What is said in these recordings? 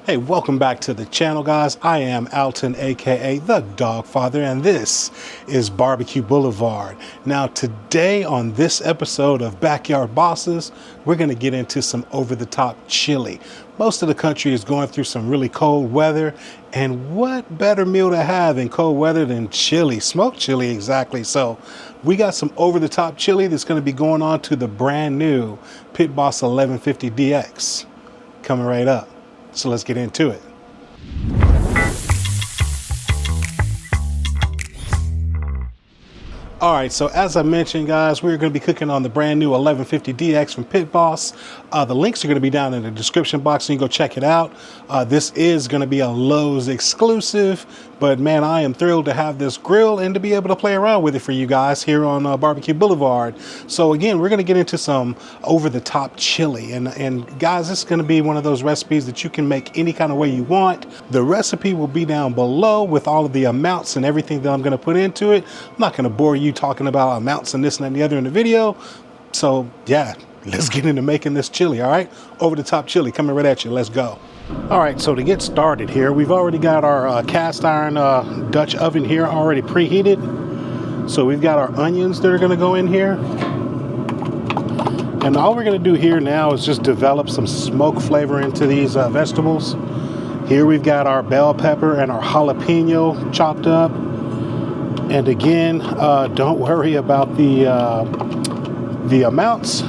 Hey, welcome back to the channel, guys. I am Alton, aka the Dog Father, and this is Barbecue Boulevard. Now, today on this episode of Backyard Bosses, we're going to get into some over-the-top chili. Most of the country is going through some really cold weather, and what better meal to have in cold weather than chili, smoked chili exactly. So we got some over-the-top chili that's going to be going on to the brand new Pit Boss 1150 DX coming right up. So let's get into it. All right, so as I mentioned, guys, we're going to be cooking on the brand new 1150 DX from Pit Boss. The links are going to be down in the description box, so you can go check it out. This is going to be a Lowe's exclusive, but man, I am thrilled to have this grill and to be able to play around with it for you guys here on Barbecue Boulevard. So again, we're going to get into some over-the-top chili, and guys, this is going to be one of those recipes that you can make any kind of way you want. The recipe will be down below with all of the amounts and everything that I'm going to put into it. I'm not going to bore you talking about amounts and this and the other in the video. So yeah, let's get into making this chili. All right, over the top chili coming right at you. Let's go. All right, so to get started here, we've already got our cast iron Dutch oven here already preheated. So we've got our onions that are going to go in here, and all we're going to do here now is just develop some smoke flavor into these vegetables. Here we've got our bell pepper and our jalapeno chopped up. And again, don't worry about the amounts.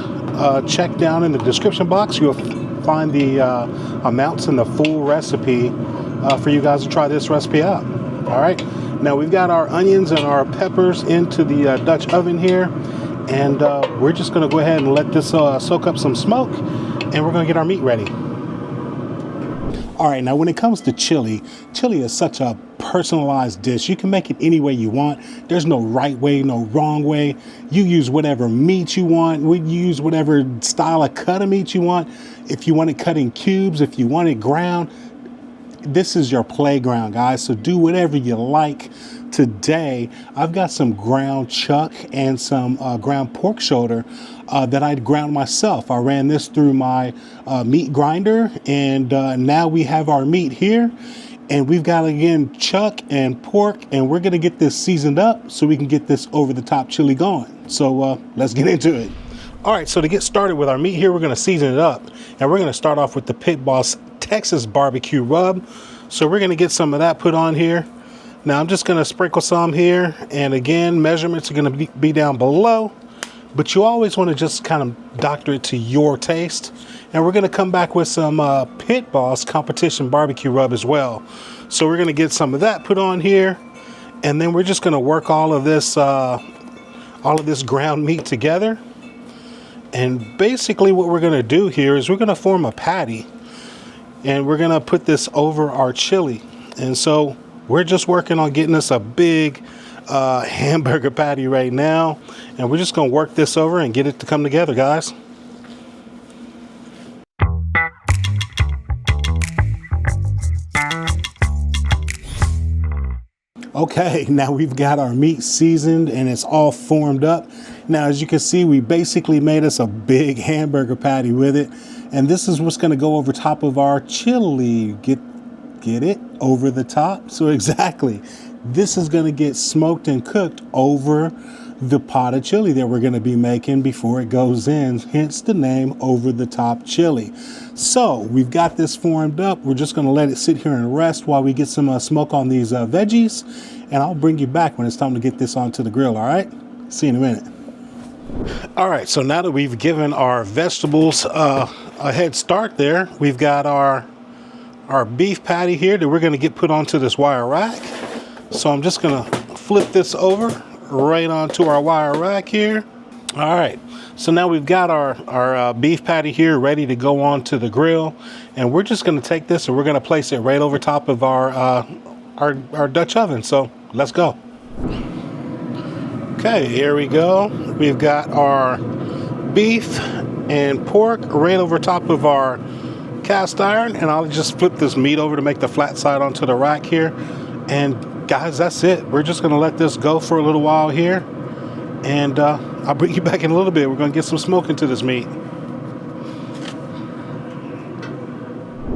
Check down in the description box. You'll find the amounts and the full recipe for you guys to try this recipe out. All right. Now we've got our onions and our peppers into the Dutch oven here, and we're just going to go ahead and let this soak up some smoke, and we're going to get our meat ready. All right, now when it comes to chili is such a personalized dish. You can make it any way you want. There's no right way, no wrong way. You use whatever meat you want. We use whatever style of cut of meat you want. If you want it cut in cubes, if you want it ground, this is your playground, guys. So do whatever you like. Today, I've got some ground chuck and some ground pork shoulder that I'd ground myself. I ran this through my meat grinder, and now we have our meat here. And we've got, again, chuck and pork, and we're going to get this seasoned up so we can get this over-the-top chili going. So let's get into it. All right, so to get started with our meat here, we're going to season it up. And we're going to start off with the Pit Boss Texas barbecue rub. So we're going to get some of that put on here. Now I'm just going to sprinkle some here. And again, measurements are going to be down below. But you always want to just kind of doctor it to your taste. And we're going to come back with some Pit Boss competition barbecue rub as well. So we're going to get some of that put on here. And then we're just going to work all of this ground meat together. And basically what we're going to do here is we're going to form a patty. And we're going to put this over our chili. And so we're just working on getting us a big hamburger patty right now. And we're just going to work this over and get it to come together, guys. Okay, now we've got our meat seasoned and it's all formed up. Now, as you can see, we basically made us a big hamburger patty with it. And this is what's going to go over top of our chili. Get it? Over the top? So exactly, this is going to get smoked and cooked over the pot of chili that we're going to be making before it goes in, hence the name over the top chili. So we've got this formed up. We're just going to let it sit here and rest while we get some smoke on these veggies, and I'll bring you back when it's time to get this onto the grill. All right, see you in a minute. All right, so now that we've given our vegetables a head start there, we've got our beef patty here that we're going to get put onto this wire rack. So I'm just going to flip this over right onto our wire rack here. All right, so now we've got our beef patty here ready to go onto the grill, and we're just going to take this and we're going to place it right over top of our Dutch oven. So let's go. Okay, here we go. We've got our beef and pork right over top of our cast iron, and I'll just flip this meat over to make the flat side onto the rack here. And guys, that's it. We're just going to let this go for a little while here, and I'll bring you back in a little bit. We're going to get some smoke into this meat.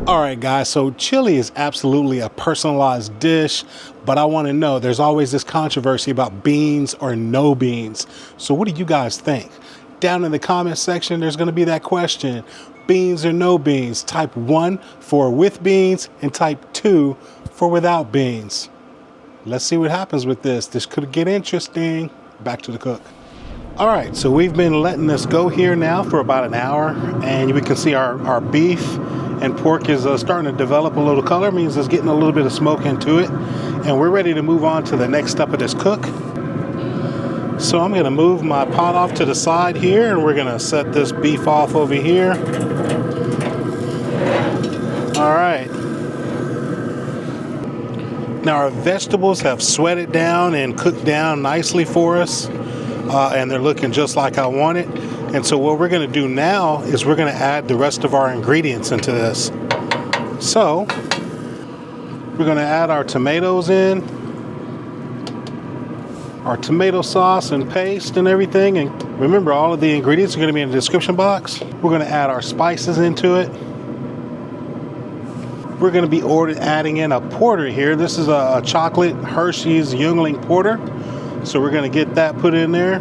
All right, guys, so chili is absolutely a personalized dish, but I want to know, there's always this controversy about beans or no beans. So what do you guys think? Down in the comment section, there's going to be that question, beans or no beans. Type 1 for with beans and type 2 for without beans. Let's see what happens with this. This could get interesting. Back to the cook. All right, so we've been letting this go here now for about an hour, and we can see our beef and pork is starting to develop a little color. Means it's getting a little bit of smoke into it, and we're ready to move on to the next step of this cook. So I'm going to move my pot off to the side here, and we're going to set this beef off over here. All right. Now our vegetables have sweated down and cooked down nicely for us, and they're looking just like I want it. And so what we're going to do now is we're going to add the rest of our ingredients into this. So we're going to add our tomatoes in, our tomato sauce and paste and everything. And remember, all of the ingredients are going to be in the description box. We're going to add our spices into it. We're going to be adding in a porter here. This is a chocolate Hershey's Youngling porter. So we're going to get that put in there.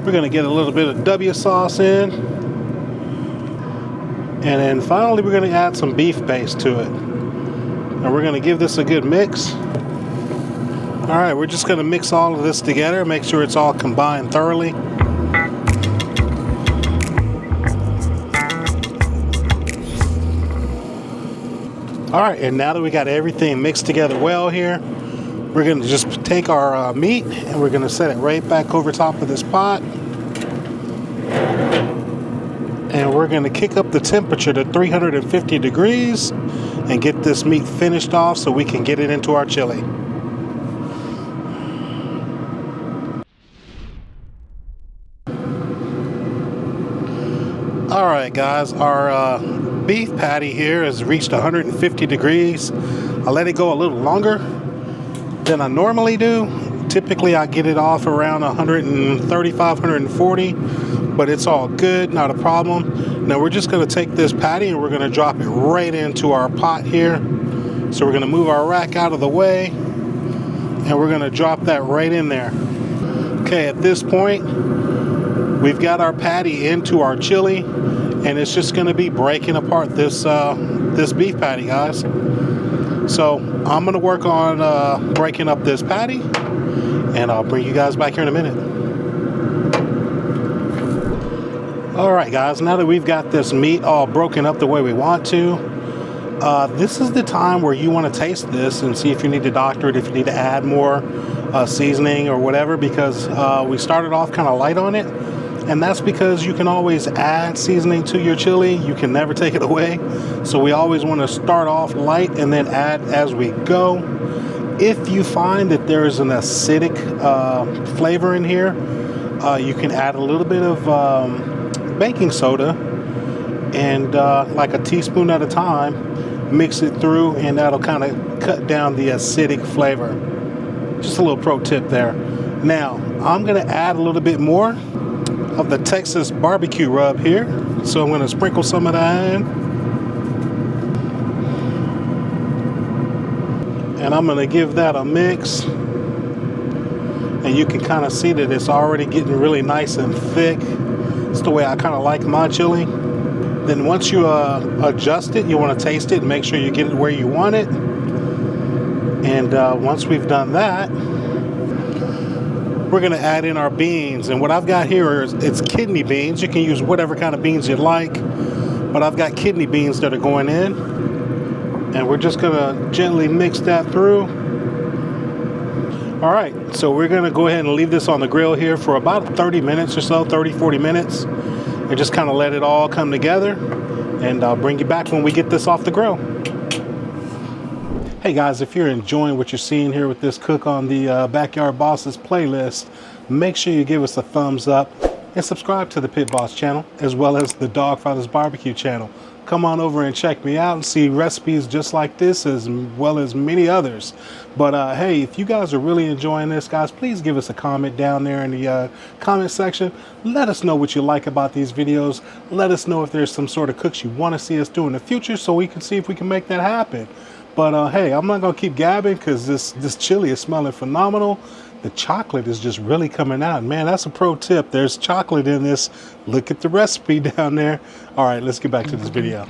We're going to get a little bit of W sauce in. And then finally, we're going to add some beef base to it. And we're going to give this a good mix. All right, we're just going to mix all of this together, make sure it's all combined thoroughly. All right, and now that we got everything mixed together well here, we're going to just take our meat and we're going to set it right back over top of this pot. And we're going to kick up the temperature to 350 degrees and get this meat finished off so we can get it into our chili. All right, guys, our beef patty here has reached 150 degrees. I let it go a little longer than I normally do. Typically I get it off around 135, 140, but it's all good, not a problem. Now we're just going to take this patty and we're going to drop it right into our pot here. So we're going to move our rack out of the way and we're going to drop that right in there. Okay, at this point we've got our patty into our chili, and it's just going to be breaking apart this beef patty, guys. So I'm going to work on breaking up this patty, and I'll bring you guys back here in a minute. All right, guys, now that we've got this meat all broken up the way we want to, this is the time where you want to taste this and see if you need to doctor it, if you need to add more seasoning or whatever, because we started off kind of light on it. And that's because you can always add seasoning to your chili. You can never take it away. So we always want to start off light and then add as we go. If you find that there's an acidic flavor in here, you can add a little bit of baking soda and like a teaspoon at a time, mix it through, and that'll kind of cut down the acidic flavor. Just a little pro tip there. Now, I'm going to add a little bit more of the Texas barbecue rub here. So I'm going to sprinkle some of that in. And I'm going to give that a mix. And you can kind of see that it's already getting really nice and thick. It's the way I kind of like my chili. Then once you adjust it, you want to taste it and make sure you get it where you want it. And once we've done that, we're going to add in our beans. And what I've got here is it's kidney beans. You can use whatever kind of beans you like, but I've got kidney beans that are going in. And we're just going to gently mix that through. All right, so we're going to go ahead and leave this on the grill here for about 30 minutes or so, 30, 40 minutes, and just kind of let it all come together. And I'll bring you back when we get this off the grill. Hey guys, if you're enjoying what you're seeing here with this cook on the Backyard Bosses playlist, make sure you give us a thumbs up and subscribe to the Pit Boss channel, as well as the Dogfather's Barbecue channel. come on over and check me out and see recipes just like this as well as many others. But hey, if you guys are really enjoying this, guys, please give us a comment down there in the comment section. Let us know what you like about these videos. Let us know if there's some sort of cooks you want to see us do in the future so we can see if we can make that happen. But hey, I'm not going to keep gabbing because this chili is smelling phenomenal. The chocolate is just really coming out. Man, that's a pro tip. There's chocolate in this. Look at the recipe down there. All right, let's get back to this video.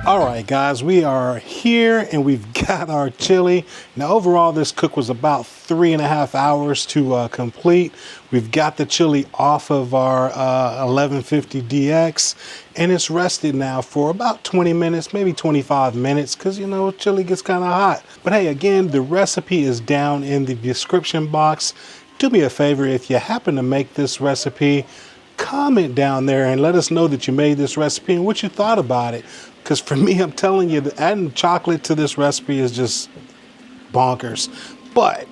Alright guys, we are here and we've got our chili. Now overall this cook was about 3.5 hours to complete. We've got the chili off of our 1150 DX and it's rested now for about 20 minutes, maybe 25 minutes because you know chili gets kind of hot. But hey, again, the recipe is down in the description box. Do me a favor, if you happen to make this recipe, comment down there and let us know that you made this recipe and what you thought about it. Because for me, I'm telling you, adding chocolate to this recipe is just bonkers. But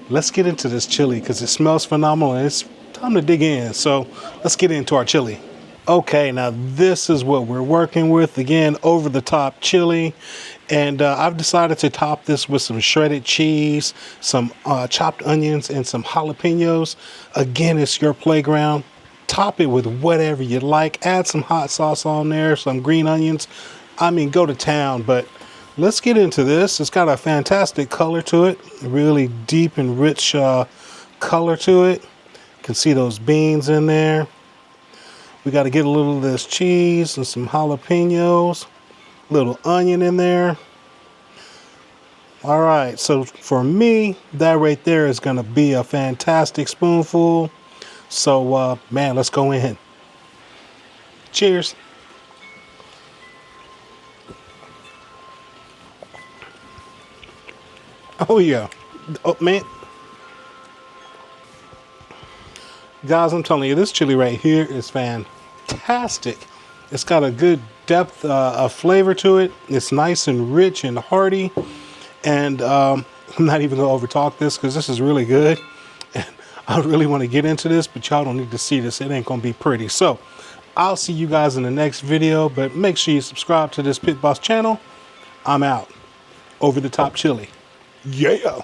let's get into this chili because it smells phenomenal and it's time to dig in. So let's get into our chili. Okay, now this is what we're working with. Again, over the top chili. And I've decided to top this with some shredded cheese, some chopped onions, and some jalapenos. Again, it's your playground. Top it with whatever you like. Add some hot sauce on there, some green onions. I mean, go to town. But let's get into this. It's got a fantastic color to it. Really deep and rich color to it. You can see those beans in there. We got to get a little of this cheese and some jalapenos. Little onion in there. All right, so for me, that right there is going to be a fantastic spoonful. So, man, let's go in. Cheers. Oh, yeah. Oh, man. Guys, I'm telling you, this chili right here is fantastic. It's got a good depth of flavor to it. It's nice and rich and hearty. And I'm not even going to overtalk this because this is really good. I really want to get into this, but y'all don't need to see this. It ain't going to be pretty. So I'll see you guys in the next video, but make sure you subscribe to this Pit Boss channel. I'm out. Over the top chili. Yeah.